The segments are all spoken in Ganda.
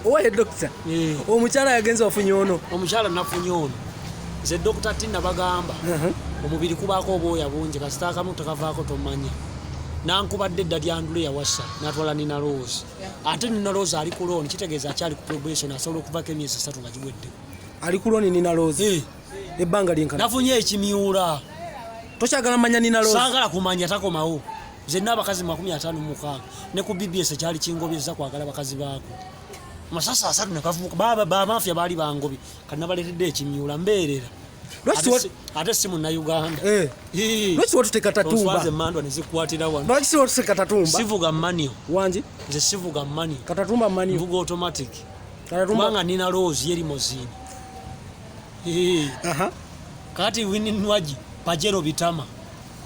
Oye doctor. Omukyala yagenza ofunye ono. Omukyala nafunye ono. Nze Dr. Tina bagamba. Omubiri kubaako obwoya bungi kasita akamu takavaako tomanya. Nankubadde edda lyandule yawassa n'atwala Nina Rose. Ate Nina Rose ali ku looni kitegeeza akyali ku probation asobola okuvaako emyezi 3 nga giwedde. Ali ku looni Nina Rose. Ebbanga lyenkana. Nafunye ekimyula. Tokyagala manya Nina Rose. Saagala kumanya takomawo. Nze n'abakazi 56 ne ku BBS kyali kingobyeza kwagala bakazi baako. Masasa 3 ne kavuka ba mafia bali bangobi kana baleredde ekimyula mbeerera. Ate simu na Uganda. Lwaki watuteka tatumba? Twaze mandwa ne zikwatira wano. Lwaki watuteka tatumba? Sivuga manio. Wanji? Nze sivuga manio. Katatumba manio. Mvuga automatic. Katatumba Manga Nina Rose yeri mozini. Kati wini nwaji Pajero bitama.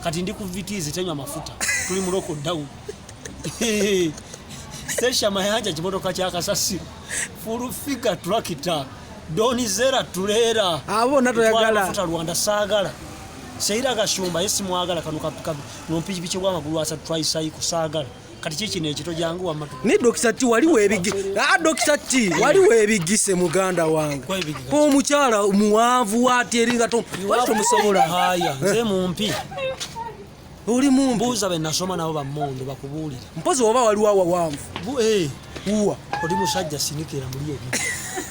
Kati ndi kuvitizi tenywa mafuta. Tuli mu lock down. Sesha mayanja kimotoka kya kasasi. Full figure tractor. Doni zera tulera. Abo nato yagala. Mafuta Rwanda sagala. Seira gashumba yesi mwagala kanuka nompiji biche bwa magulu asa tricycle kusagala. Kati chichi ne kito jangu wa matu. Ni Dr. T wali webigi. Dr. T wali webigise muganda wange. Ko mukyala muwanvu ateringa to. Wato musobola. Haya, nze mumpi. Oli mumbuza be nasoma nabo bamondo bakubulira. Mpozi oba wali wawa wanvu. Uwa. Odi musajja sinikira muri ebi.